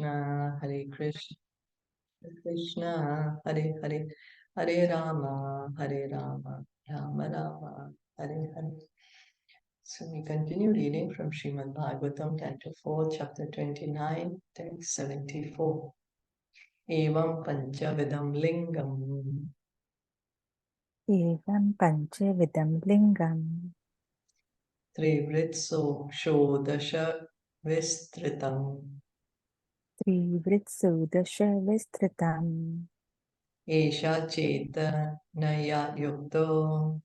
Krishna, Hare Krishna, Krishna, Hare Hare, Hare Rama, Hare Rama, Rama Rama, Hare Hare. So we continue reading from Srimad Bhagavatam, Canto 4, Chapter 29, Text 74. Evam Panchavidam Lingam. Evam Panchavidam Lingam. Trivritso Shodasha Vistritam. Trivritsu-dasha Vistritam. Esha Chetanaya Yukto.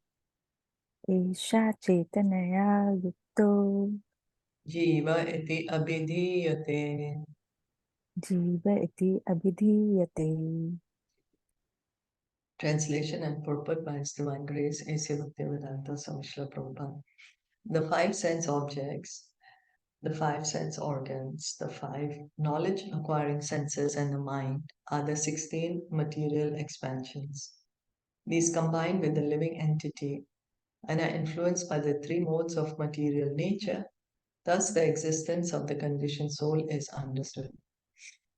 Esha Chetanaya Yukto. Jiva iti abhidhiyate. Jiva iti abhidhiyate. Translation and purport by His Divine Grace, A.C. Bhaktivedanta Swami Srila Prabhupada. The five sense objects, the five sense organs, the five knowledge acquiring senses, and the mind are the 16 material expansions. These combine with the living entity and are influenced by the three modes of material nature. Thus, the existence of the conditioned soul is understood.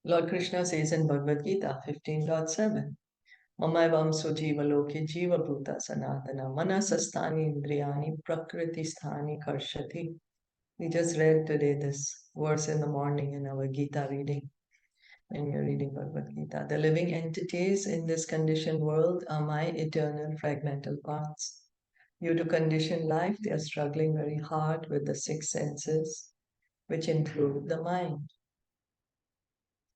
Lord Krishna says in Bhagavad Gita 15.7, Mamaivam sujiva loke jiva bhuta sanatana manasasthani indriyani prakriti sthani karshati. We just read today this verse in the morning in our Gita reading. When you're reading Bhagavad Gita, the living entities in this conditioned world are my eternal fragmental parts. Due to conditioned life, they are struggling very hard with the six senses, which include the mind.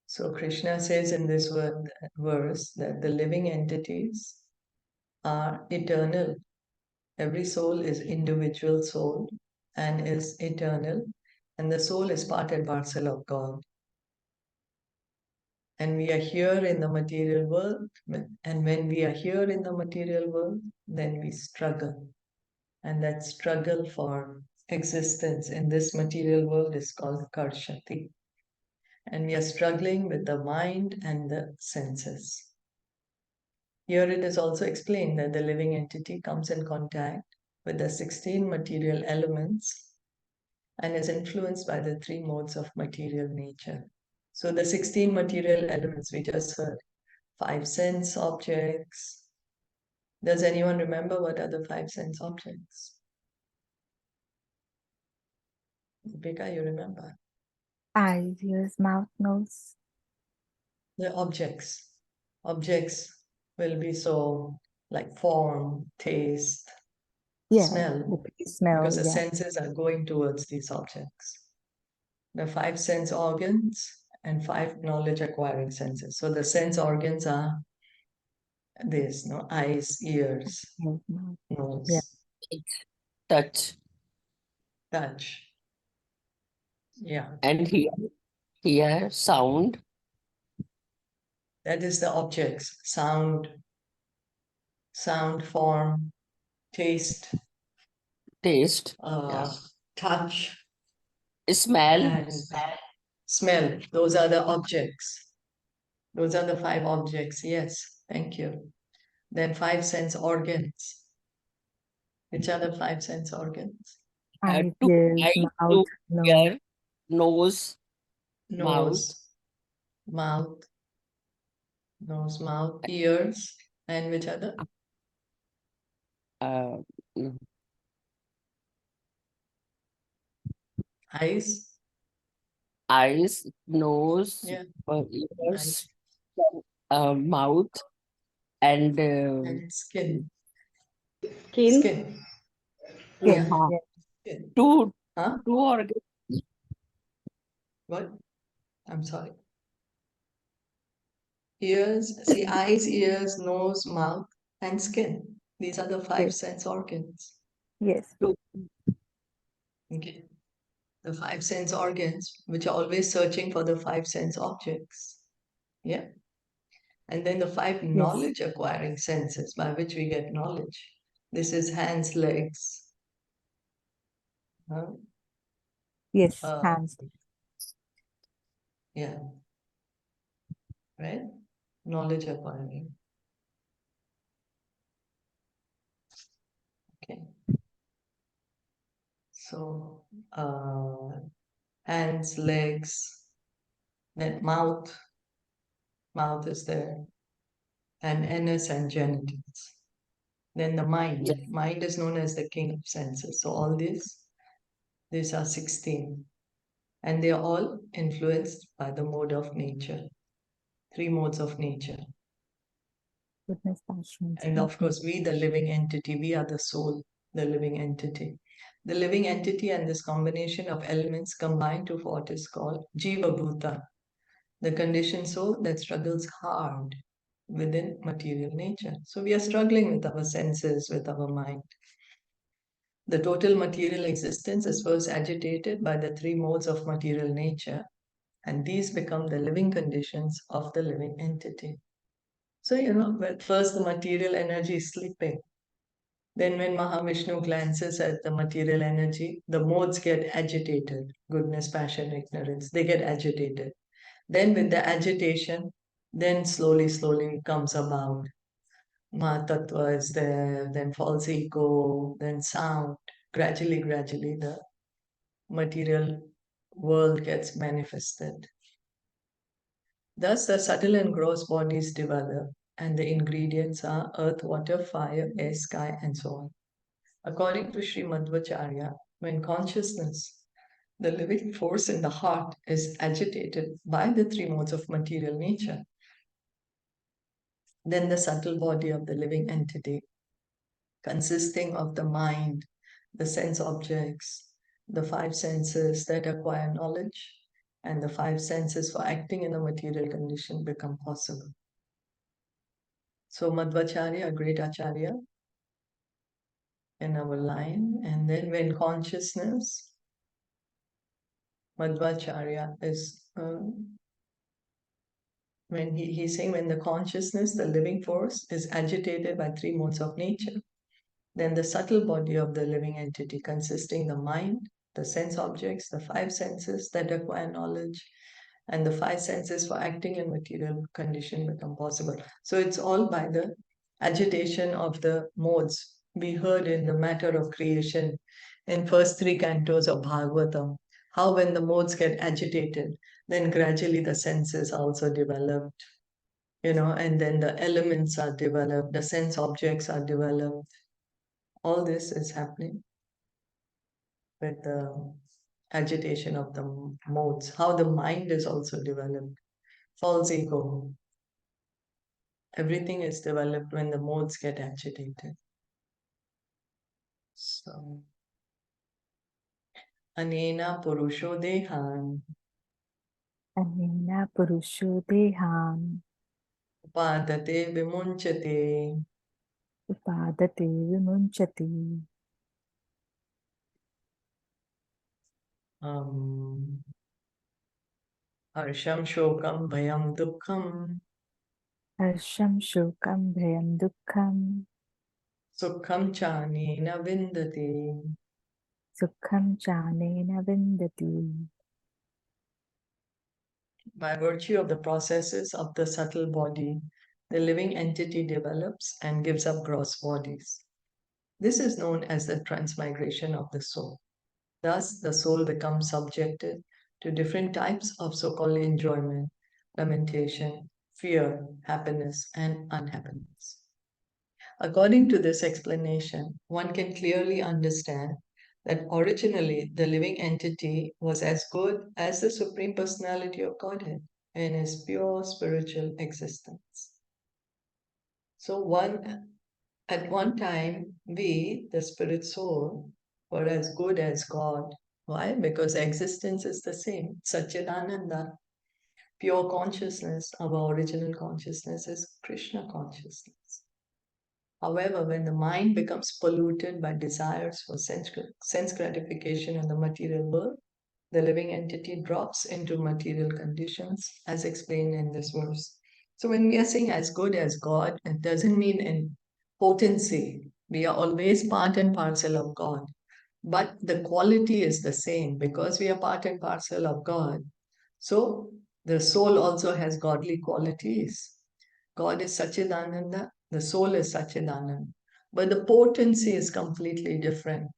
So Krishna says in this verse that the living entities are eternal. Every soul is individual soul and is eternal, and the soul is part and parcel of God. And we are here in the material world, and when we are here in the material world, then we struggle. And that struggle for existence in this material world is called Karshati. And we are struggling with the mind and the senses. Here it is also explained that the living entity comes in contact with the 16 material elements and is influenced by the three modes of material nature. So the 16 material elements we just heard, five sense objects. Does anyone remember what are the five sense objects? Deepika, you remember? Eyes, ears, mouth, nose. The objects. Objects will be so like form, taste, Yeah, smell, the smell, because the yeah. senses are going towards these objects. The five sense organs and five knowledge acquiring senses. So the sense organs are this, no, eyes, ears, Mhm. nose, Yeah. Touch. touch. Yeah, And here sound. that is the objects. Sound, form, taste, Taste. Yeah. touch, Smell. and smell. Those are the objects. Those are the five objects. Yes, thank you. Then five sense organs. Which are the five sense organs? Eyes, Two ears, eyes, mouth, two nose. ear, nose, Nose, mouth, ears, and which other? uh, Eyes. eyes, nose, Yeah. ears, mouth, and And skin. Skin. Skin. Skin, Yeah. yeah. Skin. two Huh? organs. What? I'm sorry. Ears. See, eyes, ears, nose, mouth, and skin. These are the five Yes. sense organs. Yes. Okay. The five sense organs, which are always searching for the five sense objects. Yeah. And then the five knowledge acquiring senses by which we get knowledge. This is hands, legs. Yes, Uh, hands. Yeah. Right? Knowledge acquiring. Okay. So, hands, legs, Then mouth is there, and anus and genitals. Then the mind. Yes. Mind is known as the king of senses. So all these are 16. And they are all influenced by the mode of nature. 3 modes of nature. Goodness, passion. And of course, we, the living entity, we are the soul, the living entity. The living entity and this combination of elements combine to what is called Jiva Bhuta, the conditioned soul that struggles hard within material nature. So we are struggling with our senses, with our mind. The total material existence is first agitated by the 3 modes of material nature, and these become the living conditions of the living entity. So, first the material energy is sleeping. Then when Mahavishnu glances at the material energy, the modes get agitated. Goodness, passion, ignorance, they get agitated. Then with the agitation, then slowly comes about. Mahatattva is there, then false ego, then sound. Gradually, the material world gets manifested. Thus, the subtle and gross bodies develop, and the ingredients are earth, water, fire, air, sky, and so on. According to Srimad Bhagavatam, when consciousness, the living force in the heart, is agitated by the 3 modes of material nature, then the subtle body of the living entity, consisting of the mind, the sense objects, the 5 senses that acquire knowledge, and the 5 senses for acting in a material condition, become possible. So Madhvacharya, a great Acharya in our line, and then when consciousness, Madhvacharya is when he's saying when the consciousness, the living force, is agitated by 3 modes of nature, then the subtle body of the living entity, consisting the mind, the sense objects, the 5 senses that acquire knowledge, and the 5 senses for acting in material condition, become possible. So it's all by the agitation of the modes. We heard in the matter of creation in first 3 cantos of Bhagavatam, how when the modes get agitated, then gradually the senses also developed, and then the elements are developed, the sense objects are developed. All this is happening with the agitation of the modes, how the mind is also developed, false ego. Everything is developed when the modes get agitated. So, Anena Purusho Dehan Anena Purusho Deham Upadate Vimunchate Upadate Vimunchati Harsham Shokam Bhayam Dukkham Harsham Shokam Bhayam Dukkham Sukham Chanena Vindati. Sukham Chanena Vindati. By virtue of the processes of the subtle body, the living entity develops and gives up gross bodies. This is known as the transmigration of the soul. Thus, the soul becomes subjected to different types of so-called enjoyment, lamentation, fear, happiness, and unhappiness. According to this explanation, one can clearly understand that originally the living entity was as good as the Supreme Personality of Godhead in his pure spiritual existence. So at one time, we, the spirit soul, were as good as God. Why? Because existence is the same. Satchidananda, pure consciousness, our original consciousness is Krishna consciousness. However, when the mind becomes polluted by desires for sense gratification in the material world, the living entity drops into material conditions, as explained in this verse. So when we are saying as good as God, it doesn't mean in potency. We are always part and parcel of God. But the quality is the same because we are part and parcel of God. So the soul also has godly qualities. God is Satchidananda, the soul is Satchidananda. But the potency is completely different.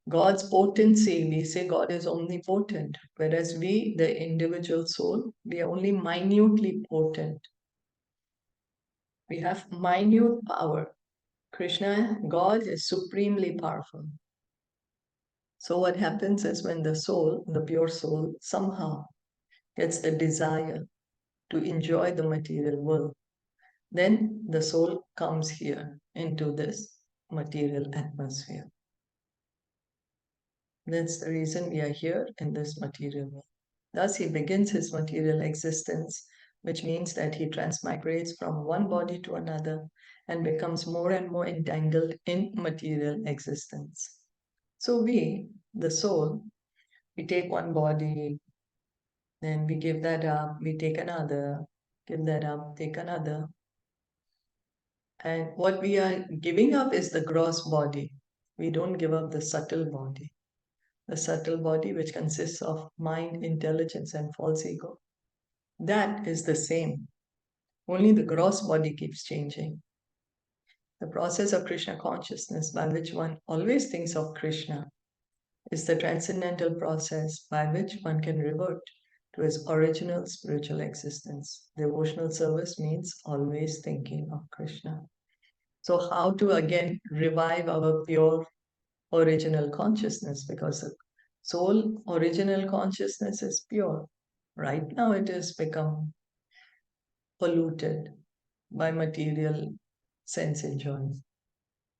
God's potency, we say God is omnipotent, whereas we, the individual soul, we are only minutely potent. We have minute power. Krishna, God, is supremely powerful. So what happens is when the soul, the pure soul, somehow gets the desire to enjoy the material world, then the soul comes here into this material atmosphere. That's the reason we are here in this material world. Thus, he begins his material existence, which means that he transmigrates from one body to another and becomes more and more entangled in material existence. So we, the soul, we take one body, then we give that up, we take another, give that up, take another. And what we are giving up is the gross body. We don't give up the subtle body. The subtle body, which consists of mind, intelligence, and false ego. That is the same. Only the gross body keeps changing. The process of Krishna consciousness, by which one always thinks of Krishna, is the transcendental process by which one can revert to his original spiritual existence. Devotional service means always thinking of Krishna. So how to again revive our pure original consciousness? Because the soul original consciousness is pure. Right now it has become polluted by material sense enjoyment.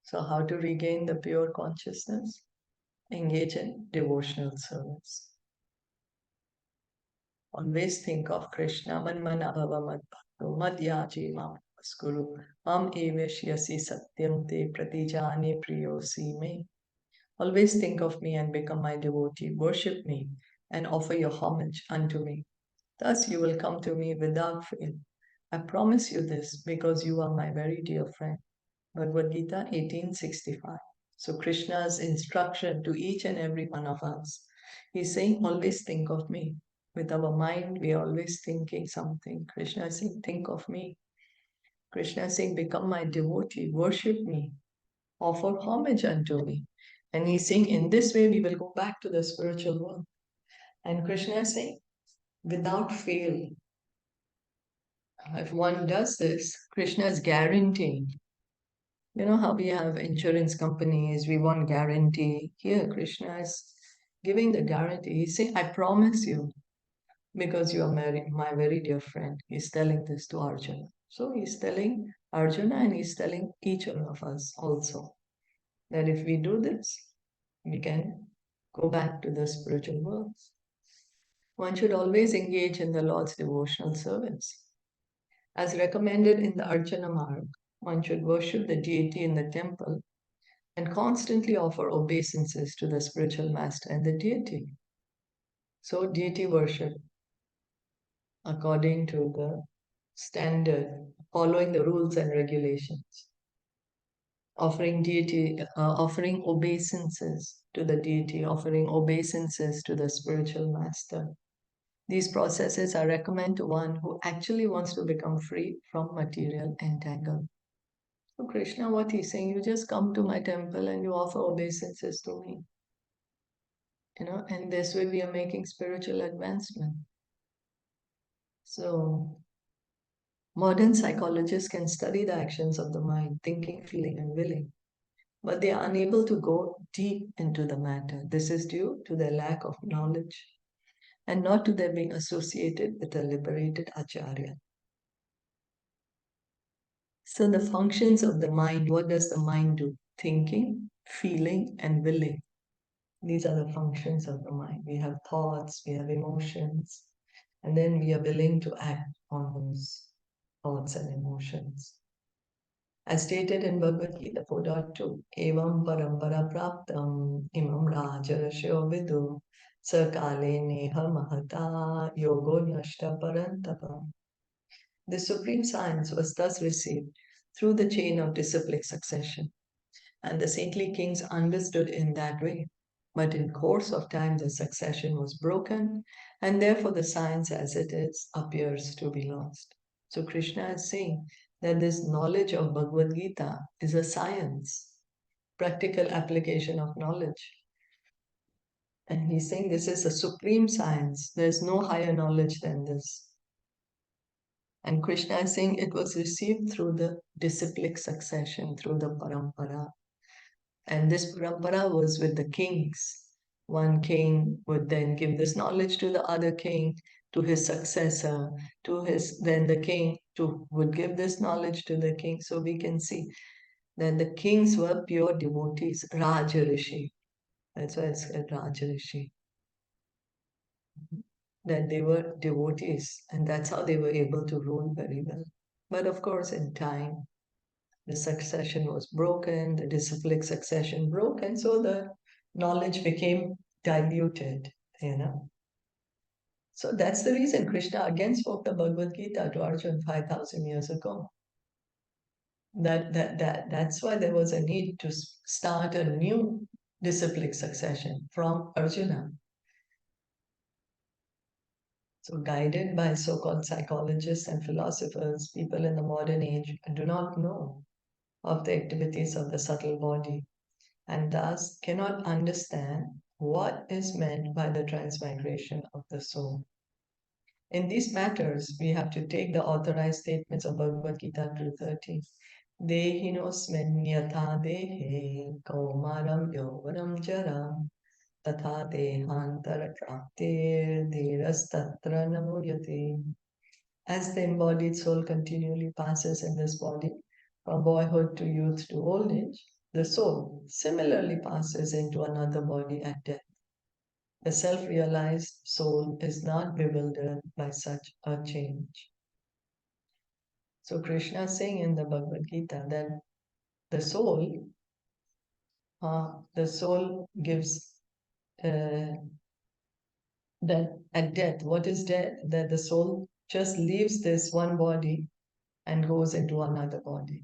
So how to regain the pure consciousness? Engage in devotional service. Always think of Krishna. Man manabhava mad bhakto mad yaji mam vaskuru mam evashyasi satyam te pratijani priyosi me. Always think of me and become my devotee. Worship me and offer your homage unto me. Thus you will come to me without fail. I promise you this because you are my very dear friend. Bhagavad Gita 18:65. So Krishna's instruction to each and every one of us, he's saying, always think of me. With our mind, we are always thinking something. Krishna is saying, think of me. Krishna is saying, become my devotee, worship me, offer homage unto me. And he's saying, in this way, we will go back to the spiritual world. And Krishna is saying, without fail, if one does this, Krishna is guaranteeing. You know how we have insurance companies, we want guarantee. Here, Krishna is giving the guarantee. He's saying, I promise you, because you are my very dear friend. He's telling this to Arjuna. So he's telling Arjuna and he's telling each one of us also that if we do this, we can go back to the spiritual world. One should always engage in the Lord's devotional service. As recommended in the Archana Marg, one should worship the deity in the temple and constantly offer obeisances to the spiritual master and the deity. So deity worship, according to the standard, following the rules and regulations, offering obeisances to the deity, offering obeisances to the spiritual master. These processes are recommended to one who actually wants to become free from material entanglement. So Krishna, what he's saying, you just come to my temple and you offer obeisances to me. And this way we are making spiritual advancement. So modern psychologists can study the actions of the mind, thinking, feeling, and willing, but they are unable to go deep into the matter. This is due to their lack of knowledge and not to their being associated with a liberated acharya. So the functions of the mind, what does the mind do? Thinking, feeling, and willing. These are the functions of the mind. We have thoughts, we have emotions, and then we are willing to act on those thoughts and emotions. As stated in Bhagavad Gita 4.2, Evam parampara praptam imam rajarashyo vidu sakale neha mahata yogo nashta parantapa. The supreme science was thus received through the chain of disciplic succession, and the saintly kings understood in that way. But in course of time, the succession was broken, and therefore the science as it is appears to be lost. So Krishna is saying that this knowledge of Bhagavad Gita is a science, practical application of knowledge. And he's saying this is a supreme science. There's no higher knowledge than this. And Krishna is saying it was received through the disciplic succession, through the parampara. And this parampara was with the kings. One king would then give this knowledge to the other king, to his successor, then the king would give this knowledge to the king. So we can see that the kings were pure devotees, Rajarishi. That's why it's called Rajarishi. That they were devotees, and that's how they were able to rule very well. But of course, in time, the succession was broken, the disciplic succession broke, and so the knowledge became diluted, So that's the reason Krishna again spoke the Bhagavad Gita to Arjuna 5,000 years ago. That's why there was a need to start a new disciplic succession from Arjuna. So guided by so-called psychologists and philosophers, people in the modern age do not know of the activities of the subtle body and thus cannot understand what is meant by the transmigration of the soul. In these matters, we have to take the authorized statements of Bhagavad Gita 2:30. Dehinosmin yatha dehe kaumaram yovanam jaram tatha dehantara praptir dhirastatra namuyate. As the embodied soul continually passes in this body, from boyhood to youth to old age, the soul similarly passes into another body at death. The self-realized soul is not bewildered by such a change. So Krishna is saying in the Bhagavad Gita that the soul gives that at death, what is death? That the soul just leaves this one body and goes into another body.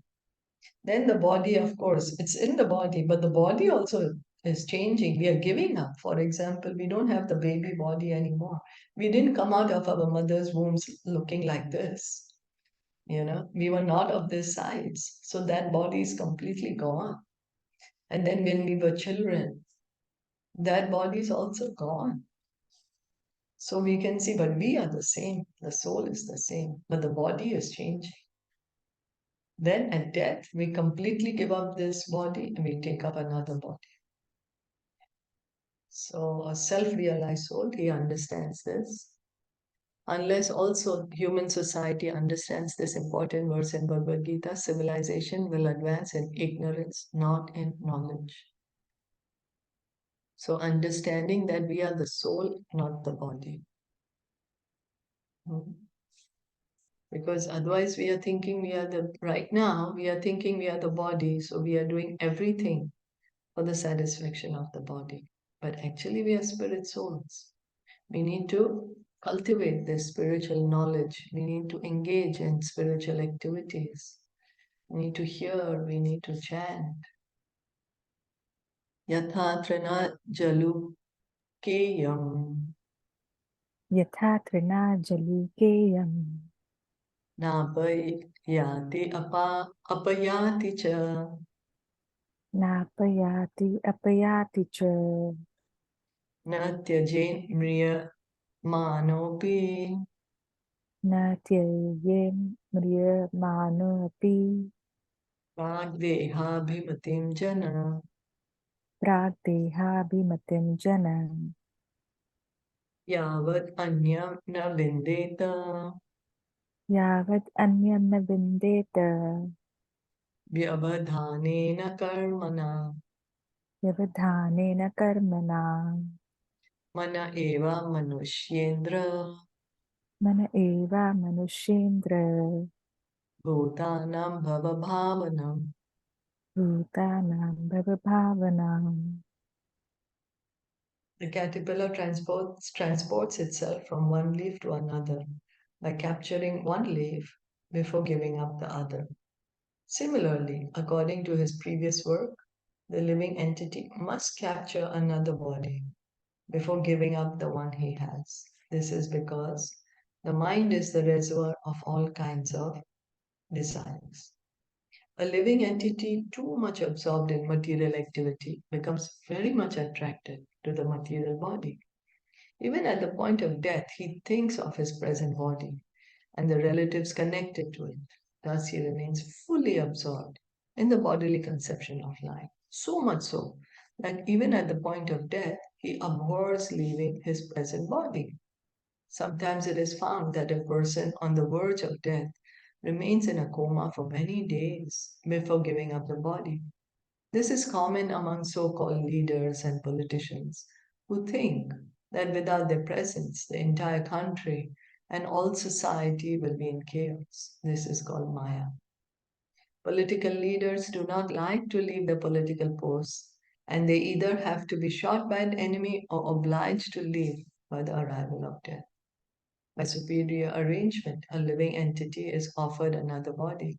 Then the body, of course, it's in the body, but the body also is changing. We are giving up. For example, we don't have the baby body anymore. We didn't come out of our mother's wombs looking like this. We were not of this size. So that body is completely gone. And then when we were children, that body is also gone. So we can see, but we are the same. The soul is the same, but the body is changing. Then at death, we completely give up this body and we take up another body. So a self-realized soul, he understands this. Unless also human society understands this important verse in Bhagavad Gita, civilization will advance in ignorance, not in knowledge. So understanding that we are the soul, not the body. Because otherwise we are thinking right now, we are thinking we are the body, so we are doing everything for the satisfaction of the body. But actually we are spirit souls. We need to cultivate this spiritual knowledge. We need to engage in spiritual activities. We need to hear, we need to chant. Yatha trina jalu keyam Yatha trina jalukeyam napayati apayati cha napayati apayati cha natyajen mriya manopi na tyayem mriyamanopi pragdehabhimatim jana. pragdehabhimatim janam Yavat anyam na vindeta yavat anyam na vindeta vyavadhanena karmana yavadhanena karmana mana eva manushyendra mana eva manushendra bhutanam bhavabhavanam. bhutanam bhavabhavanam. The caterpillar transports itself from one leaf to another by capturing one leaf before giving up the other. Similarly, according to his previous work, the living entity must capture another body before giving up the one he has. This is because the mind is the reservoir of all kinds of desires. A living entity too much absorbed in material activity becomes very much attracted to the material body. Even at the point of death, he thinks of his present body and the relatives connected to it. Thus, he remains fully absorbed in the bodily conception of life. So much so that even at the point of death, he abhors leaving his present body. Sometimes it is found that a person on the verge of death remains in a coma for many days before giving up the body. This is common among so-called leaders and politicians who think that without their presence, the entire country and all society will be in chaos. This is called Maya. Political leaders do not like to leave the political posts, and they either have to be shot by an enemy or obliged to leave by the arrival of death. By superior arrangement, a living entity is offered another body.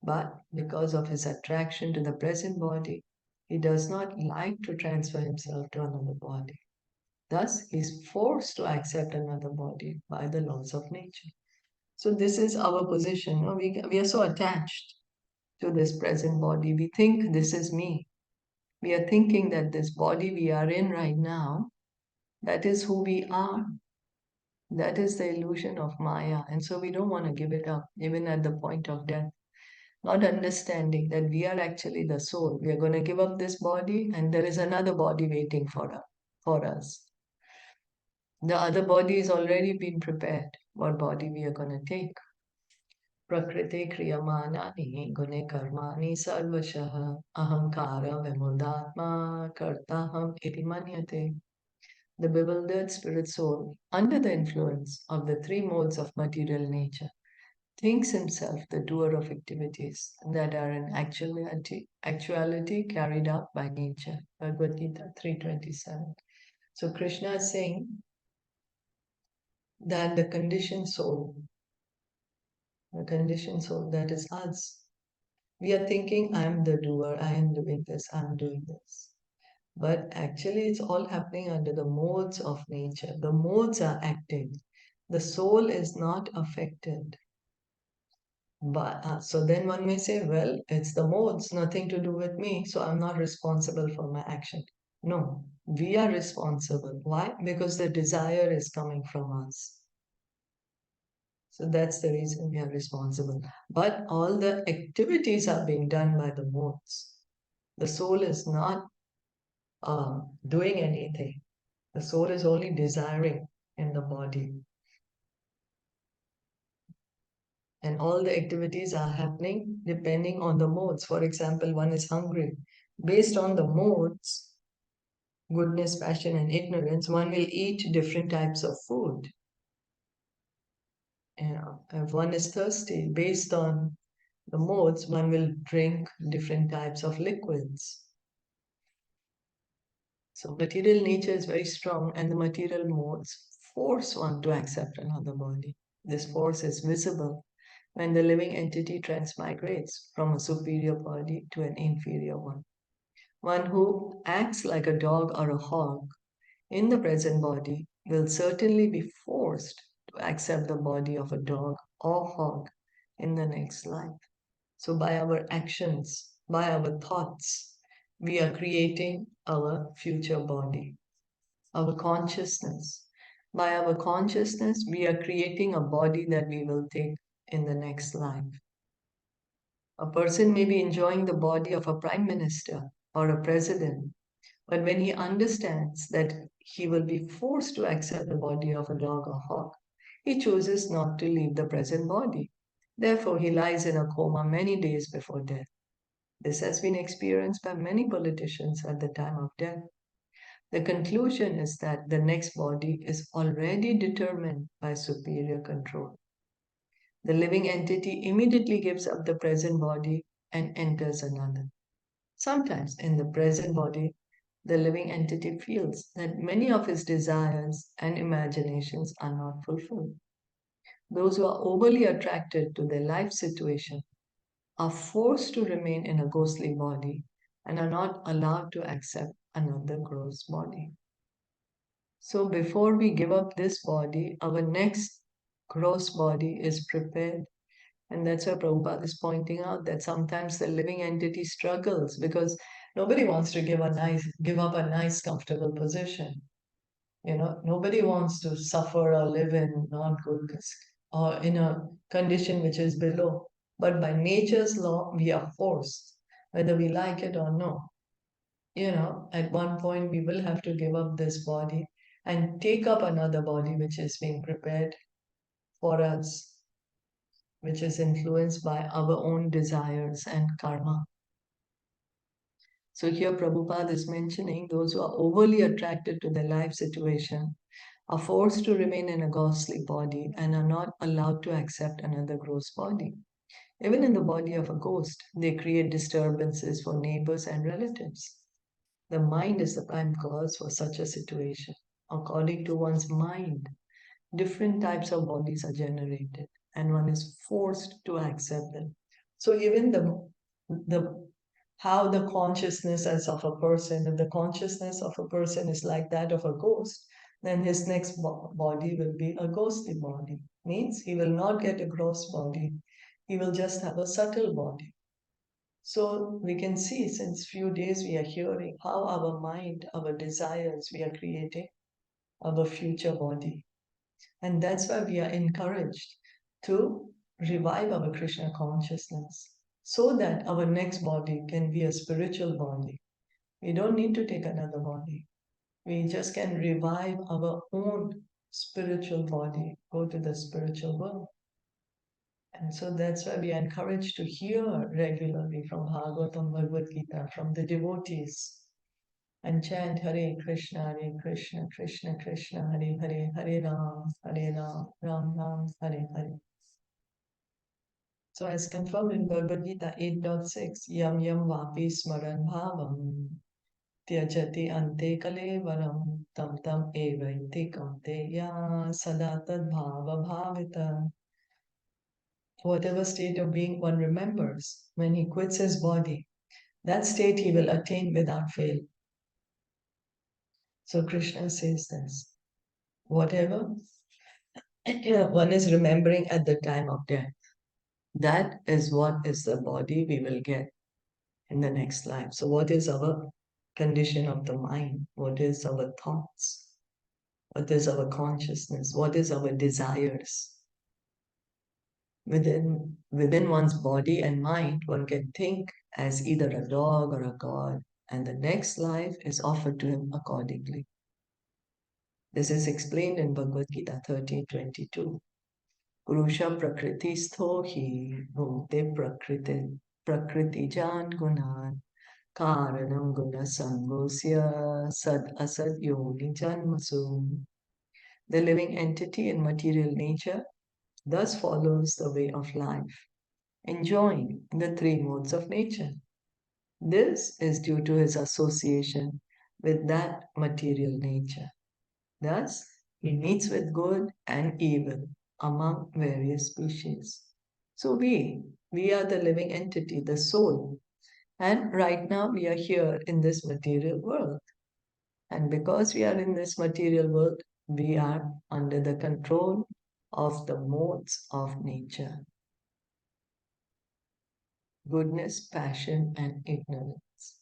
But because of his attraction to the present body, he does not like to transfer himself to another body. Thus, he is forced to accept another body by the laws of nature. So, this is our position. No? We are so attached to this present body. We think this is me. We are thinking that this body we are in right now, that is who we are. That is the illusion of Maya. And so we don't want to give it up, even at the point of death. Not understanding that we are actually the soul. We are going to give up this body, and there is another body waiting for us. The other body has already been prepared. What body we are going to take? Prakriti kriyamanani gune karmani sarvashaha ahamkara vimudatma kartaham iti manyate. The bewildered spirit soul, under the influence of the three modes of material nature, thinks himself the doer of activities that are in actuality carried out by nature. Bhagavad Gita 3.27. So Krishna is saying that the conditioned soul, that is us, we are thinking, I am the doer, I am doing this, I am doing this. But actually it's all happening under the modes of nature. The modes are acting. The soul is not affected. But so then one may say, well, it's the modes, nothing to do with me, so I'm not responsible for my action. No, we are responsible. Why? Because the desire is coming from us. So that's the reason we are responsible. But all the activities are being done by the modes. The soul is not doing anything. The soul is only desiring in the body. And all the activities are happening depending on the modes. For example, one is hungry. Based on the modes, goodness, passion, and ignorance, one will eat different types of food. If one is thirsty, based on the modes, one will drink different types of liquids. So material nature is very strong, and the material modes force one to accept another body. This force is visible when the living entity transmigrates from a superior body to an inferior one. One who acts like a dog or a hog in the present body will certainly be forced to accept the body of a dog or hog in the next life. So by our actions, by our thoughts, we are creating our future body, our consciousness. By our consciousness, we are creating a body that we will take in the next life. A person may be enjoying the body of a prime minister or a president, but when he understands that he will be forced to accept the body of a dog or hawk, he chooses not to leave the present body. Therefore, he lies in a coma many days before death. This has been experienced by many politicians at the time of death. The conclusion is that the next body is already determined by superior control. The living entity immediately gives up the present body and enters another. Sometimes in the present body, the living entity feels that many of his desires and imaginations are not fulfilled. Those who are overly attracted to their life situation are forced to remain in a ghostly body and are not allowed to accept another gross body. So before we give up this body, our next gross body is prepared And that's why Prabhupada is pointing out that sometimes the living entity struggles because nobody wants to give up a nice, comfortable position. Nobody wants to suffer or live in not good or in a condition which is below. But by nature's law, we are forced, whether we like it or no. At one point we will have to give up this body and take up another body which is being prepared for us, which is influenced by our own desires and karma. So here Prabhupada is mentioning those who are overly attracted to their life situation are forced to remain in a ghostly body and are not allowed to accept another gross body. Even in the body of a ghost, they create disturbances for neighbors and relatives. The mind is the prime cause for such a situation. According to one's mind, different types of bodies are generated and one is forced to accept them. So even the how the consciousness as of a person, if the consciousness of a person is like that of a ghost, then his next body will be a ghostly body. Means he will not get a gross body. He will just have a subtle body. So we can see since few days we are hearing how our mind, our desires, we are creating our future body. And that's why we are encouraged to revive our Krishna consciousness so that our next body can be a spiritual body. We don't need to take another body. We just can revive our own spiritual body, go to the spiritual world. And so that's why we are encouraged to hear regularly from Bhagavatam, Bhagavad Gita, from the devotees, and chant Hare Krishna, Krishna Krishna, Hare Hare, Hare Ram, Ram Ram, Hare Hare. So as confirmed in Bhagavad Gita 8.6, Yam Yam Vapi Smaran Bhavam Tyajati Ante Kalevaram Tam Tam Evaiti Kaunteya Sadatad Bhava Bhavita. Whatever state of being one remembers when he quits his body, that state he will attain without fail. So Krishna says this, whatever one is remembering at the time of death, that is what is the body we will get in the next life. So what is our condition of the mind? What is our thoughts? What is our consciousness? What is our desires? Within one's body and mind, one can think as either a dog or a god, and the next life is offered to him accordingly. This is explained in Bhagavad Gita 13:22. Purusha prakriti stho hi bhukte prakriti jan gunan karanam guna sangosya sad asad yoni janmasu. The living entity in material nature thus follows the way of life, enjoying the three modes of nature. This is due to his association with that material nature. Thus, he meets with good and evil among various species. So we are the living entity, the soul. And right now we are here in this material world. And because we are in this material world, we are under the control of the modes of nature. Goodness, passion, and ignorance.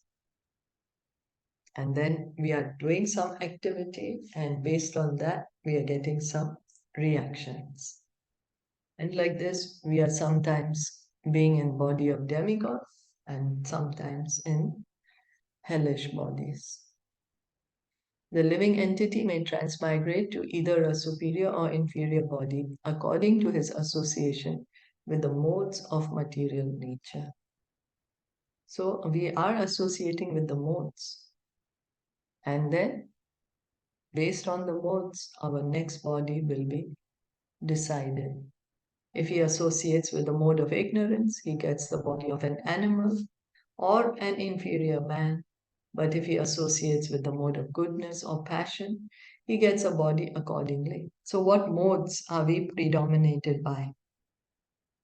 And then we are doing some activity, and based on that, we are getting some reactions. And like this, we are sometimes being in body of demigods and sometimes in hellish bodies. The living entity may transmigrate to either a superior or inferior body according to his association with the modes of material nature. So we are associating with the modes. And then, based on the modes, our next body will be decided. If he associates with the mode of ignorance, he gets the body of an animal or an inferior man. But if he associates with the mode of goodness or passion, he gets a body accordingly. So what modes are we predominated by?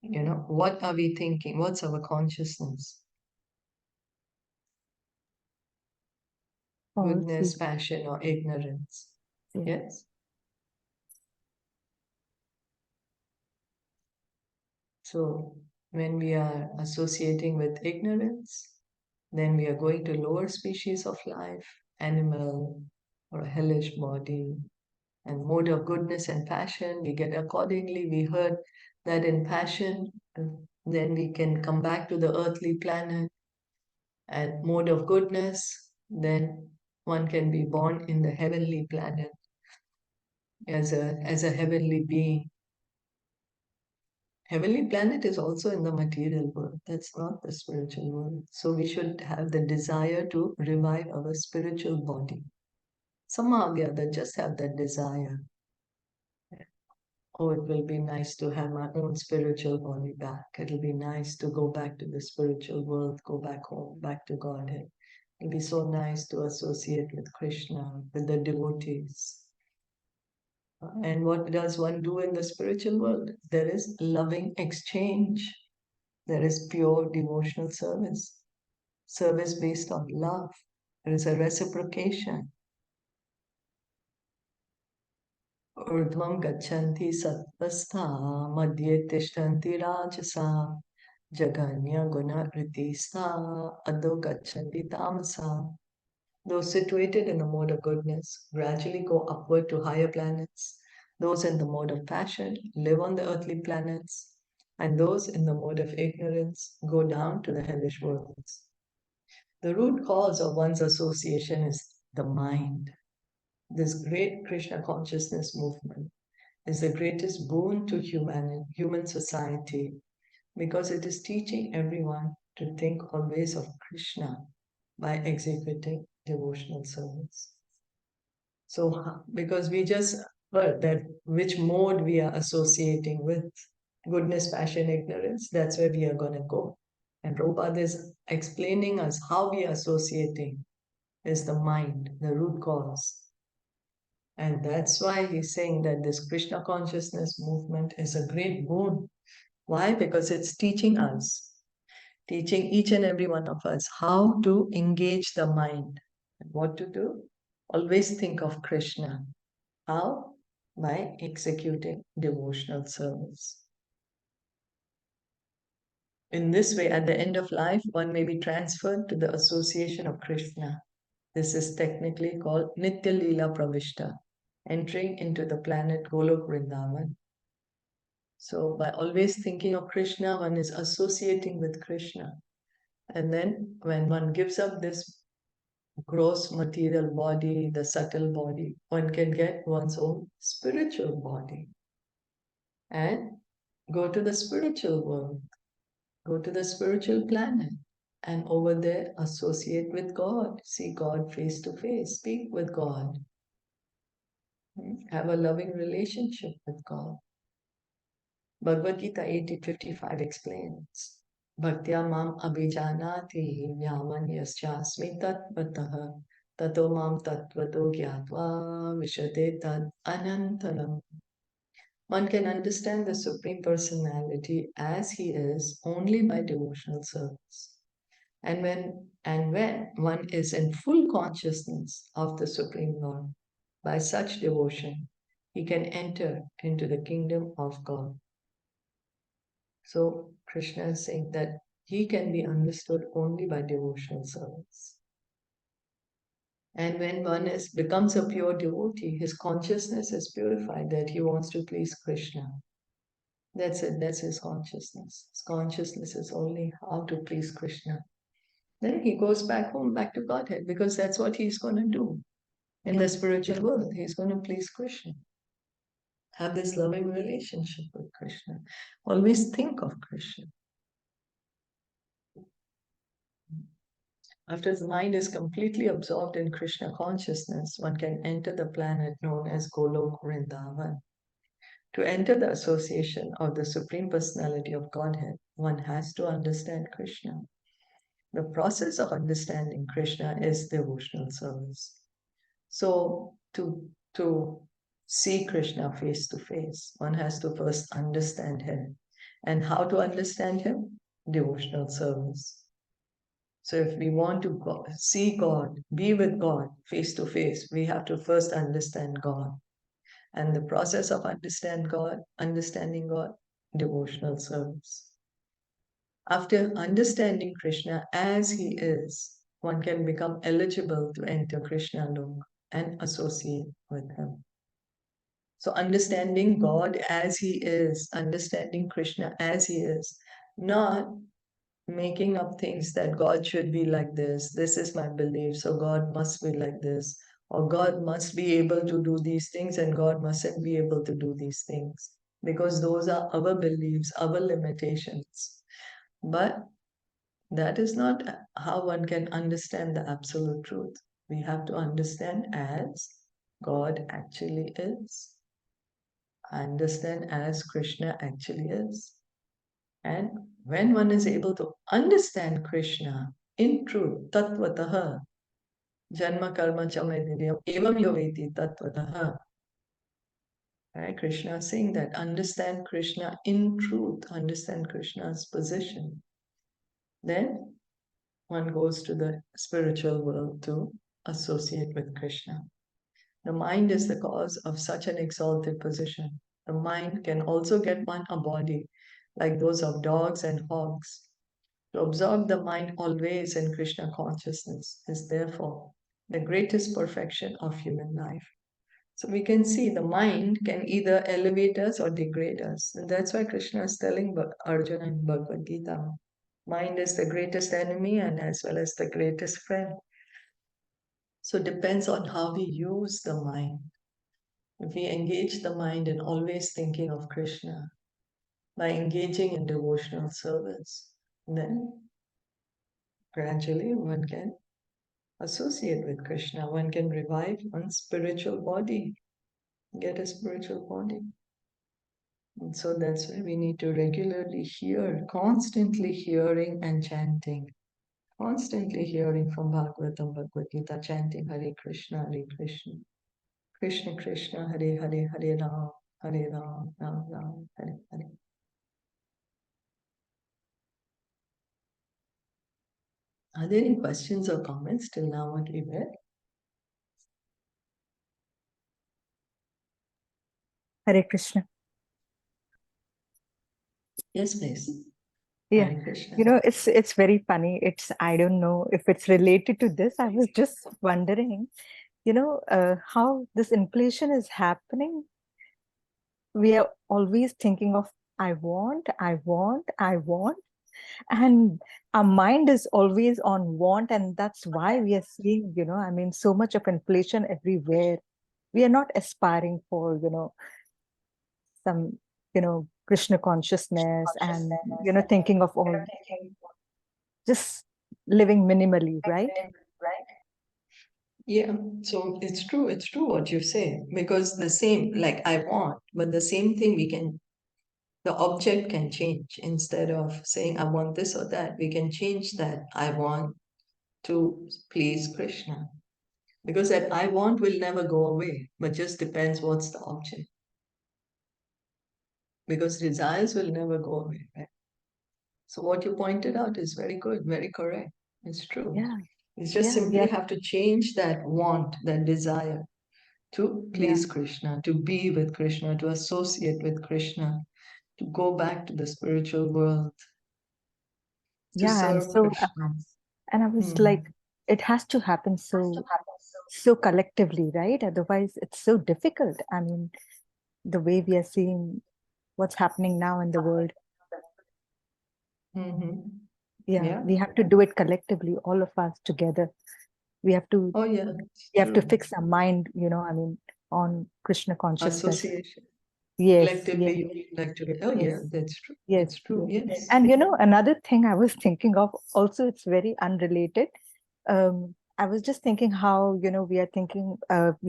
What are we thinking? What's our consciousness? Goodness, passion, or ignorance? Yes? So when we are associating with ignorance, then we are going to lower species of life, animal or hellish body, and mode of goodness and passion. We get accordingly. We heard that in passion, then we can come back to the earthly planet. And mode of goodness, then one can be born in the heavenly planet as a heavenly being. Heavenly planet is also in the material world. That's not the spiritual world. So we should have the desire to revive our spiritual body. Somehow or the other, just have that desire. Oh, it will be nice to have my own spiritual body back. It'll be nice to go back to the spiritual world, go back home, back to Godhead. It'll be so nice to associate with Krishna, with the devotees. And what does one do in the spiritual world? There is loving exchange. There is pure devotional service, service based on love. There is a reciprocation. Urdhvam gachanti sattvastha madhye tishtanti rajasa jaganya gunakritistha adho gachanti tamasa. Those situated in the mode of goodness gradually go upward to higher planets. Those in the mode of passion live on the earthly planets, and those in the mode of ignorance go down to the hellish worlds. The root cause of one's association is the mind. This great Krishna consciousness movement is the greatest boon to human society because it is teaching everyone to think always of Krishna by executing devotional service. So, because we just heard that which mode we are associating with, goodness, passion, ignorance, that's where we are going to go. And Prabhupada is explaining us how we are associating is the mind, the root cause. And that's why he's saying that this Krishna consciousness movement is a great boon. Why? Because it's teaching us, teaching each and every one of us how to engage the mind. And what to do? Always think of Krishna. How? By executing devotional service. In this way, at the end of life, one may be transferred to the association of Krishna. This is technically called Nitya Leela Pravishta, entering into the planet Golok Vrindavan. So by always thinking of Krishna, one is associating with Krishna. And then when one gives up this gross material body, the subtle body, one can get one's own spiritual body and go to the spiritual world, go to the spiritual planet, and over there associate with God, see God face to face, speak with God, have a loving relationship with God. Bhagavad Gita 18:55 explains, Bhaktya mam abhijanati yaman yasyasmi tatvatah tato mam tatvato gyatva vishate tad anantaram. One can understand the Supreme Personality as he is only by devotional service. And when one is in full consciousness of the Supreme Lord, by such devotion, he can enter into the kingdom of God. So Krishna is saying that he can be understood only by devotional service. And when one becomes a pure devotee, his consciousness is purified that he wants to please Krishna. That's it, that's his consciousness. His consciousness is only how to please Krishna. Then he goes back home, back to Godhead, because that's what he's going to do in the spiritual world. He's going to please Krishna. Have this loving relationship with Krishna. Always think of Krishna. After the mind is completely absorbed in Krishna consciousness, one can enter the planet known as Golok Vrindavan. To enter the association of the Supreme Personality of Godhead, one has to understand Krishna. The process of understanding Krishna is devotional service. So to see Krishna face to face, one has to first understand him. And how to understand him? Devotional service. So if we want to see God, be with God face to face, we have to first understand God. And the process of understanding God devotional service. After understanding Krishna as he is, one can become eligible to enter Krishna Lok and associate with him. So understanding God as he is, understanding Krishna as he is, not making up things that God should be like this is my belief, so God must be like this, or God must be able to do these things and God mustn't be able to do these things, because those are our beliefs, our limitations. But that is not how one can understand the absolute truth. We have to understand as God actually is, understand as Krishna actually is. And when one is able to understand Krishna in truth, tattvataha, janma karma chamaydhyam, evam yoveti tattvataha. Right? Krishna is saying that understand Krishna in truth, understand Krishna's position. Then one goes to the spiritual world to associate with Krishna. The mind is the cause of such an exalted position. The mind can also get one a body, like those of dogs and hogs. To absorb the mind always in Krishna consciousness is therefore the greatest perfection of human life. So we can see the mind can either elevate us or degrade us. And that's why Krishna is telling Arjuna in Bhagavad Gita, mind is the greatest enemy and as well as the greatest friend. So it depends on how we use the mind. If we engage the mind in always thinking of Krishna, by engaging in devotional service, then gradually one can associate with Krishna. One can revive one's spiritual body, get a spiritual body. And so that's why we need to regularly hear, constantly hearing and chanting. Constantly hearing from Bhagavatam, Bhagavad Gita, chanting Hare Krishna, Krishna Krishna, Hare Hare, Hare Ram, Ram Ram, Hare Hare. Are there any questions or comments till now what we read? Hare Krishna. Yes, please. Yeah. Hare Krishna. You know, it's very funny. I don't know if it's related to this. I was just wondering, how this inflation is happening. We are always thinking of, I want, I want, I want. And our mind is always on want. And that's why we are seeing, so much of inflation everywhere. We are not aspiring for, some, Krishna consciousness and, thinking of all, just living minimally, right? Yeah, so it's true what you say, because the same, like I want, but the same thing the object can change. Instead of saying I want this or that, we can change that I want to please Krishna. Because that I want will never go away, but just depends what's the object. Because desires will never go away, right? So what you pointed out is very good, very correct. It's true. Yeah. It's just Yeah, simply have to change that want, that desire to please Krishna, to be with Krishna, to associate with Krishna, to go back to the spiritual world, to Yeah. And serve Krishna. and I was like, it has to happen so collectively, right? Otherwise, it's so difficult. I mean, the way we are seeing what's happening now in the world. Yeah, we have to do it collectively, all of us together. We have to Oh, yeah. we have to fix our mind, on Krishna consciousness. Association. Yes, Collectively, oh, yeah, yes, that's true. yes, It's true, yes. And another thing I was thinking of, also it's very unrelated. I was just thinking how, we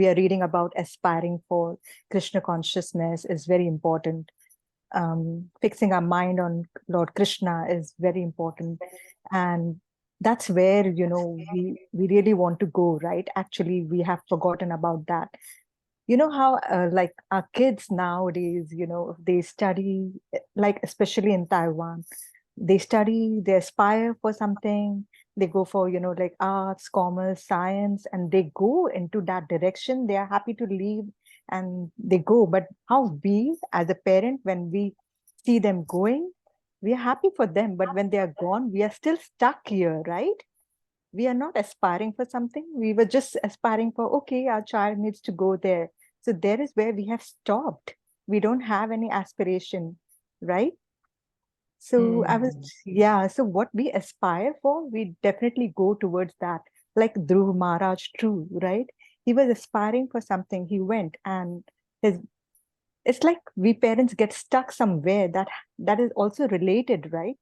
are reading about aspiring for Krishna consciousness is very important. Fixing our mind on Lord Krishna is very important. And that's where, we really want to go, right? Actually, we have forgotten about that. You know how, like our kids nowadays, they study, like especially in Taiwan, they aspire for something, they go for, like arts, commerce, science, and they go into that direction. They are happy to leave and they go. But how we, as a parent, when we see them going, we are happy for them. But when they are gone, we are still stuck here, right? We are not aspiring for something. We were just aspiring for, okay, our child needs to go there. So there is where we have stopped. We don't have any aspiration, right? So I was, yeah. So what we aspire for, we definitely go towards that. Like Dhruv Maharaj, true, right? He was aspiring for something. He went, and his. It's like we parents get stuck somewhere that is also related, right?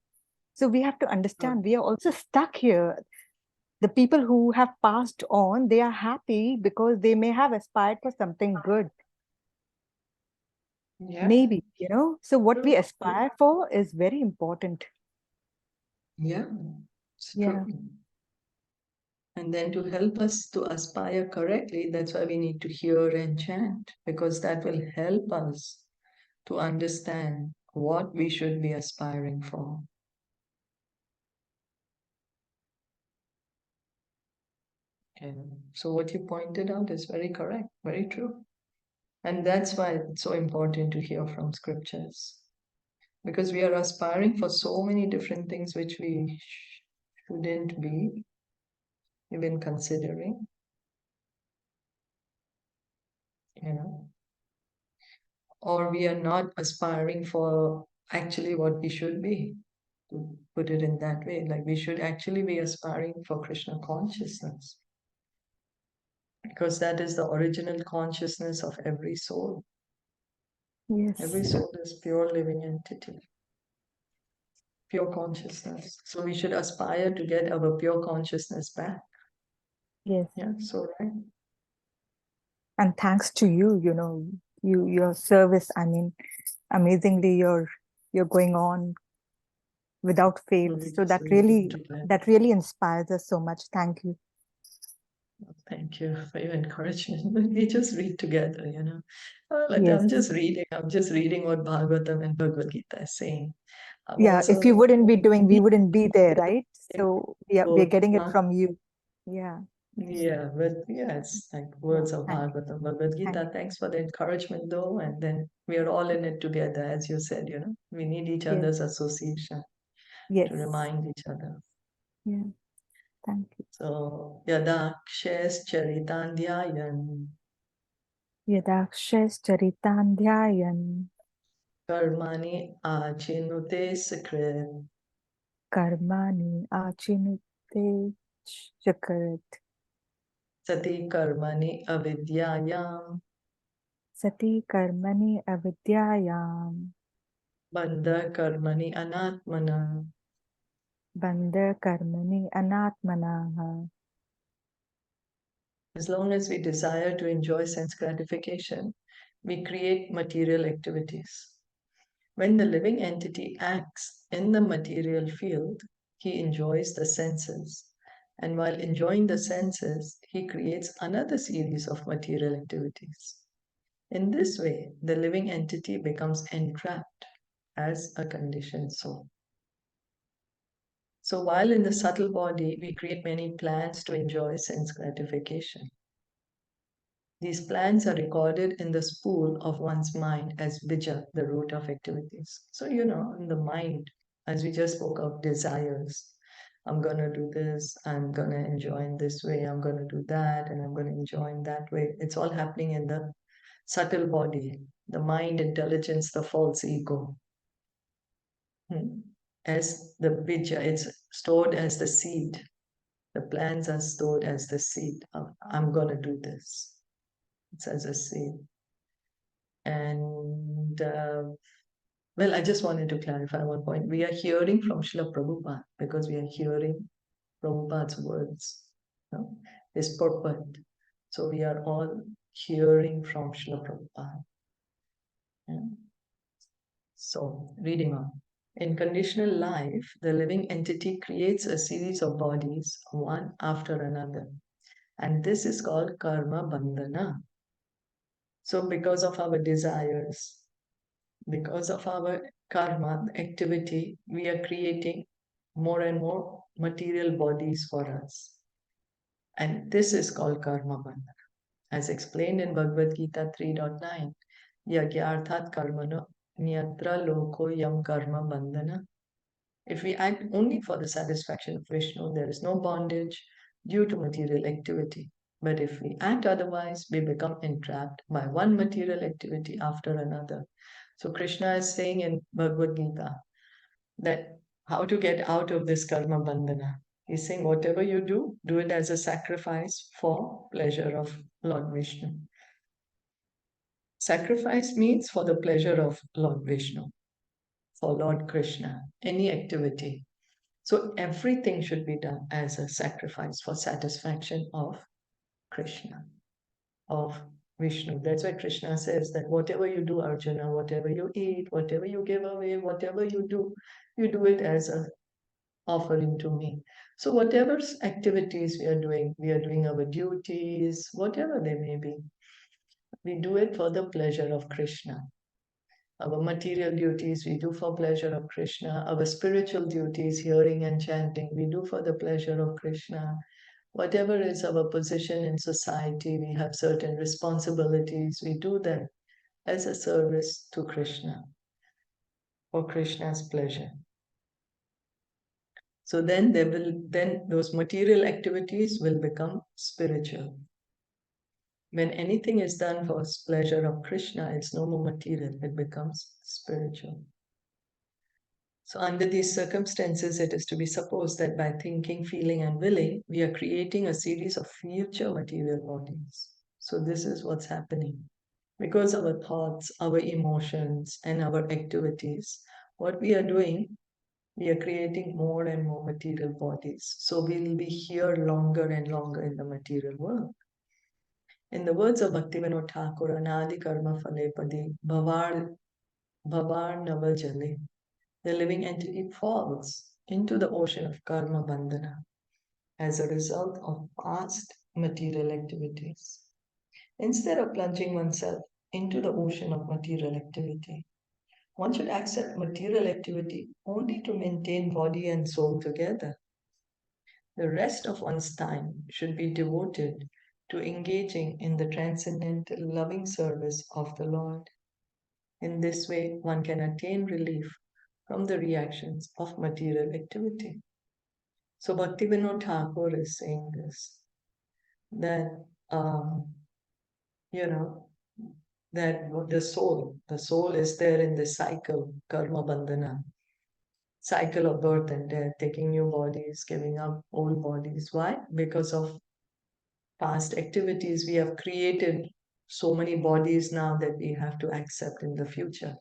So we have to understand we are also stuck here. The people who have passed on, they are happy because they may have aspired for something good. Yeah. Maybe, So what we aspire for is very important. Yeah, it's Yeah. true. And then to help us to aspire correctly, that's why we need to hear and chant, because that will help us to understand what we should be aspiring for. Okay. So what you pointed out is very correct, very true. And that's why it's so important to hear from scriptures, because we are aspiring for so many different things which we shouldn't be even considering, or we are not aspiring for actually what we should be, to put it in that way. Like we should actually be aspiring for Krishna consciousness, because that is the original consciousness of every soul. Yes. Every soul is pure living entity, pure consciousness. So we should aspire to get our pure consciousness back. Yes. Yeah, so right. And thanks to you, your service, I mean, amazingly you're going on without fail. So that really inspires us so much. Thank you. Thank you for your encouragement. We just read together, Like Yes. I'm just reading what Bhagavatam and Bhagavad Gita is saying. Yeah, if you wouldn't be doing, we wouldn't be there, right? So we're getting it from you. Yeah. Yeah, but yeah, it's like words of Bhagavatam, Bhagavad Gita. Thanks for the encouragement though. And then we are all in it together, as you said, we need each other's association to remind each other. Yeah. Thank you. So, Yadakshes Charitandhyayan Yadakshes Charitandhyayan Karmani Achinute Sakrit Karmani Achinute Chakrit Sati Karmani Avidyayam Sati Karmani Avidyayam Bandha Karmani Anatmana. Bandha Karmani Anatmanaha. As long as we desire to enjoy sense gratification, we create material activities. When the living entity acts in the material field, he enjoys the senses. And while enjoying the senses, he creates another series of material activities. In this way, the living entity becomes entrapped as a conditioned soul. So while in the subtle body, we create many plans to enjoy sense gratification. These plans are recorded in the spool of one's mind as bija, the root of activities. So, in the mind, as we just spoke of desires, I'm going to do this, I'm going to enjoy in this way, I'm going to do that, and I'm going to enjoy in that way. It's all happening in the subtle body, the mind, intelligence, the false ego. As the bija, it's stored as the seed. The plans are stored as the seed. I'm going to do this. It's as a seed. And well, I just wanted to clarify one point. We are hearing from Srila Prabhupada because we are hearing Prabhupada's words, his purport. So we are all hearing from Srila Prabhupada. Yeah. So, reading on. In conditional life, the living entity creates a series of bodies, one after another. And this is called karma bandhana. So, because of our desires, because of our karma activity, we are creating more and more material bodies for us. And this is called karma bandhana. As explained in Bhagavad Gita 3.9, yagyarthat karmano Nyatra loko yam karma bandhana. If we act only for the satisfaction of Vishnu, there is no bondage due to material activity. But if we act otherwise, we become entrapped by one material activity after another. So Krishna is saying in Bhagavad Gita that how to get out of this karma bandhana. He's saying whatever you do it as a sacrifice for pleasure of Lord Vishnu. Sacrifice means for the pleasure of Lord Vishnu, for Lord Krishna, any activity. So everything should be done as a sacrifice for satisfaction of Krishna, of Vishnu. That's why Krishna says that whatever you do, Arjuna, whatever you eat, whatever you give away, whatever you do it as a offering to me. So whatever activities we are doing our duties, whatever they may be, we do it for the pleasure of Krishna. Our material duties we do for pleasure of Krishna. Our spiritual duties, hearing and chanting, we do for the pleasure of Krishna. Whatever is our position in society, we have certain responsibilities, we do them as a service to Krishna, for Krishna's pleasure. So then those material activities will become spiritual. When anything is done for pleasure of Krishna, it's no more material, it becomes spiritual. So under these circumstances, it is to be supposed that by thinking, feeling, and willing, we are creating a series of future material bodies. So this is what's happening. Because our thoughts, our emotions, and our activities, what we are doing, we are creating more and more material bodies. So we'll be here longer and longer in the material world. In the words of Bhaktivinoda Thakur, Anadi Karma Phale Padi, Bhavar Navajale, the living entity falls into the ocean of karma bandhana as a result of past material activities. Instead of plunging oneself into the ocean of material activity, one should accept material activity only to maintain body and soul together. The rest of one's time should be devoted to engaging in the transcendental loving service of the Lord. In this way, one can attain relief from the reactions of material activity. So Bhaktivinoda Thakur is saying this, that, that the soul is there in the cycle, karma bandhana, cycle of birth and death, taking new bodies, giving up old bodies. Why? Because of past activities, we have created so many bodies now that we have to accept in the future.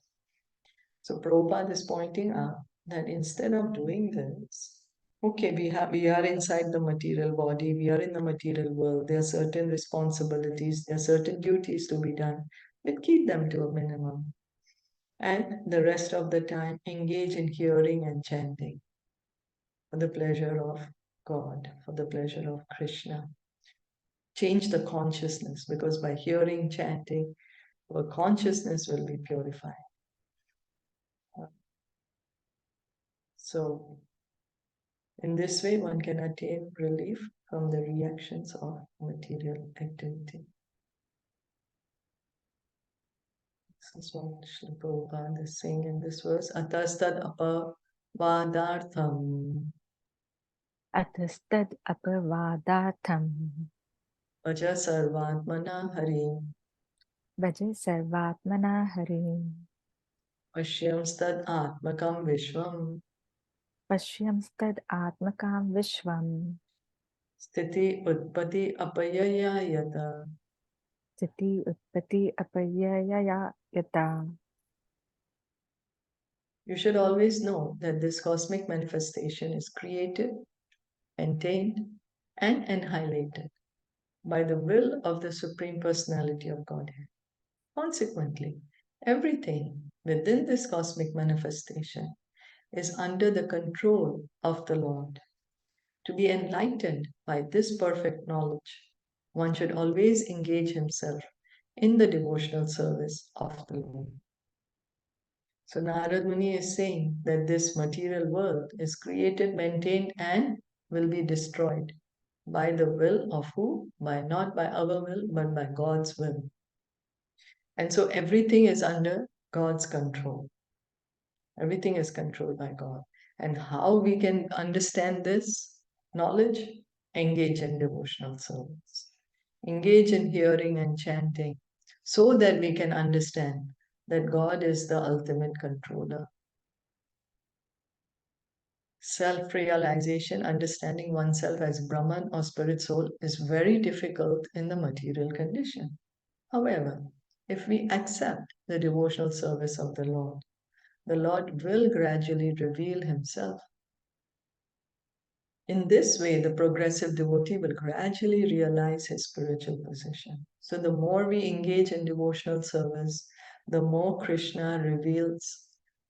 So Prabhupada is pointing out that instead of doing this, okay, we are inside the material body, we are in the material world, there are certain responsibilities, there are certain duties to be done, but keep them to a minimum. And the rest of the time, engage in hearing and chanting for the pleasure of God, for the pleasure of Krishna. Change the consciousness, because by hearing, chanting, our consciousness will be purified. So, in this way, one can attain relief from the reactions of material activity. This is what Srila Prabhupada is saying in this verse. Atastad apavadartham Atastad apavadatam vaja sarvatmana harim Bhaja sarvatmana harim pashyamstad atmakam vishvam Pashyamstad atmakam vishvam sthiti utpati apayayayata. Sthiti utpati apayaya yata. You should always know that this cosmic manifestation is created, maintained, and annihilated by the will of the Supreme Personality of Godhead. Consequently, everything within this cosmic manifestation is under the control of the Lord. To be enlightened by this perfect knowledge, one should always engage himself in the devotional service of the Lord. So Nārada Muni is saying that this material world is created, maintained, and will be destroyed by the will of who? Not by our will, but by God's will. And so everything is under God's control. Everything is controlled by God. And how we can understand this knowledge? Engage in devotional service. Engage in hearing and chanting so that we can understand that God is the ultimate controller. Self-realization, understanding oneself as Brahman or spirit soul, is very difficult in the material condition. However, if we accept the devotional service of the Lord will gradually reveal himself. In this way, the progressive devotee will gradually realize his spiritual position. So the more we engage in devotional service, the more Krishna reveals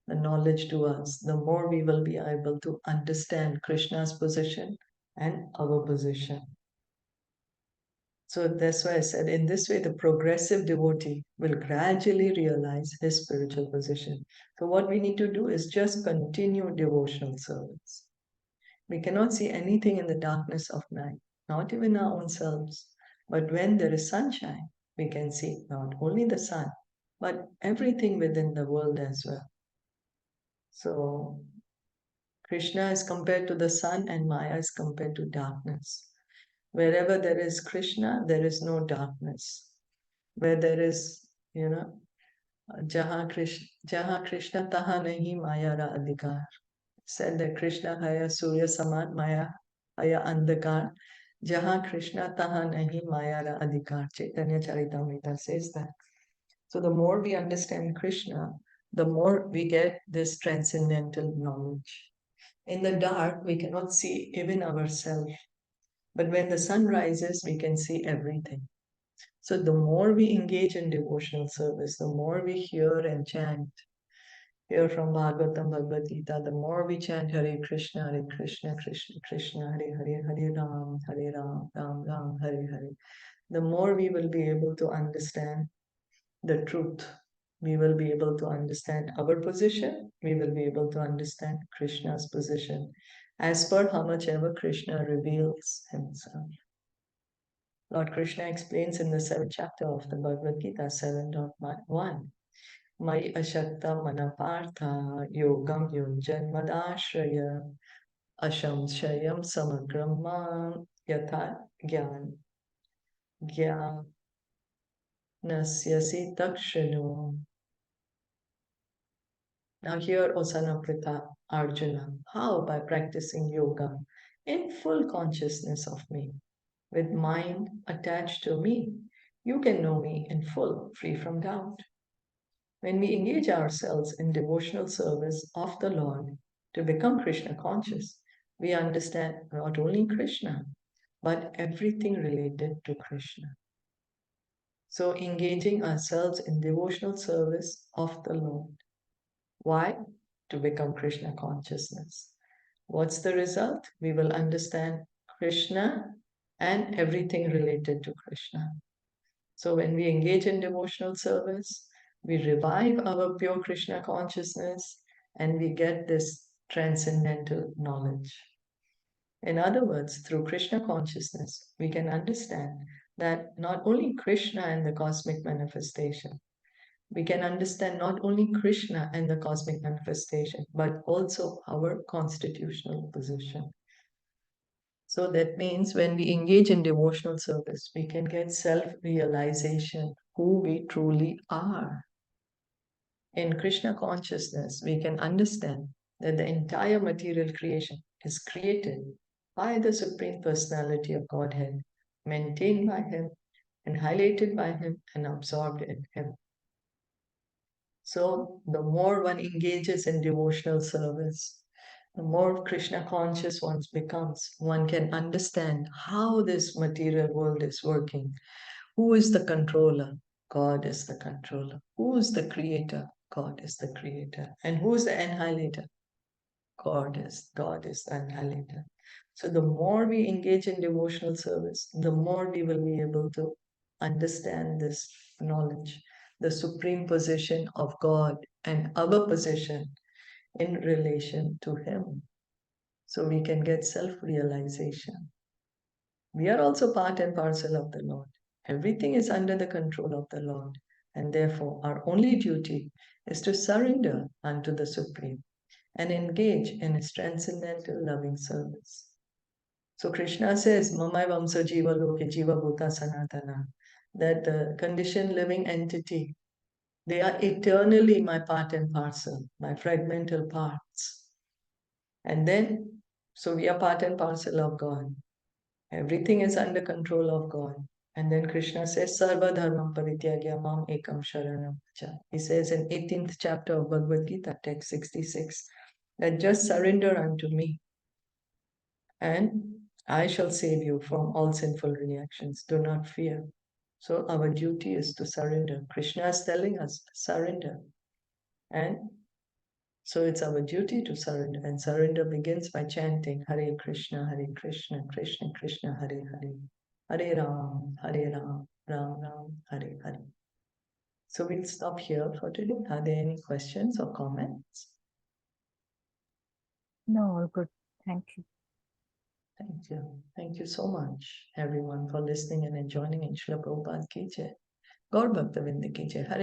the knowledge to us, the more we will be able to understand Krishna's position and our position. So that's why I said, in this way, the progressive devotee will gradually realize his spiritual position. So what we need to do is just continue devotional service. We cannot see anything in the darkness of night, not even our own selves. But when there is sunshine, we can see not only the sun, but everything within the world as well. So Krishna is compared to the sun and Maya is compared to darkness. Wherever there is Krishna, there is no darkness. Where there is, Jahan Krishna taha nahi Maya ra adhikar. Said that Krishna haya Surya saman Maya haya andhakar. Jahan Krishna taha nahi Maya ra adhikar. Caitaniya Caritamita says that. So the more we understand Krishna, the more we get this transcendental knowledge. In the dark, we cannot see even ourselves. But when the sun rises, we can see everything. So the more we engage in devotional service, the more we hear and chant, hear from Bhagavatam, Bhagavad Gita, the more we chant Hare Krishna, Krishna Krishna, Hare Hare, Hare Ram, Ram Ram, Hare Hare, the more we will be able to understand the truth. We will be able to understand our position. We will be able to understand Krishna's position as per how much ever Krishna reveals himself. Lord Krishna explains in the 7th chapter of the Bhagavad Gita 7.1, Mai ashakta manapartha yogam yunjan madashraya ashamshayam samagram mam yatha gyan gyanasyasi takshanu. Now here, O son of Pritha, Arjuna, how? By practicing yoga in full consciousness of me, with mind attached to me, you can know me in full, free from doubt. When we engage ourselves in devotional service of the Lord to become Krishna conscious, we understand not only Krishna, but everything related to Krishna. So engaging ourselves in devotional service of the Lord. Why? To become Krishna consciousness. What's the result? We will understand Krishna and everything related to Krishna. So when we engage in devotional service, we revive our pure Krishna consciousness and we get this transcendental knowledge. In other words, through Krishna consciousness, we can understand that not only Krishna and the cosmic manifestation, we can understand not only Krishna and the cosmic manifestation, but also our constitutional position. So that means when we engage in devotional service, we can get self-realization, who we truly are. In Krishna consciousness, we can understand that the entire material creation is created by the Supreme Personality of Godhead, maintained by Him, and highlighted by Him, and absorbed in Him. So the more one engages in devotional service, the more Krishna conscious one becomes, one can understand how this material world is working. Who is the controller? God is the controller. Who is the creator? God is the creator. And who is the annihilator? God is the annihilator. So the more we engage in devotional service, the more we will be able to understand this knowledge, the supreme position of God and our position in relation to Him. So we can get self-realization. We are also part and parcel of the Lord. Everything is under the control of the Lord. And therefore, our only duty is to surrender unto the Supreme and engage in His transcendental loving service. So Krishna says, Mamai Vamsa Jiva Loke Jiva Bhuta Sanatana, that the conditioned living entity, they are eternally my part and parcel, my fragmental parts. And then, so we are part and parcel of God. Everything is under control of God. And then Krishna says, Sarva Dharma Parityagya Mam Ekam Sharanam Vacha. He says in 18th chapter of Bhagavad Gita, text 66, that just surrender unto me and I shall save you from all sinful reactions. Do not fear. So our duty is to surrender. Krishna is telling us to surrender. And so it's our duty to surrender. And surrender begins by chanting Hare Krishna, Krishna Krishna, Hare Hare. Hare Ram, Ram Ram, Hare Hare. So we'll stop here for today. Are there any questions or comments? No, all good. Thank you. Thank you. Thank you so much, everyone, for listening and joining in Srila Prabhupada Ki Jai. Gaur Bhakta Vrinda Ki Jai. Hare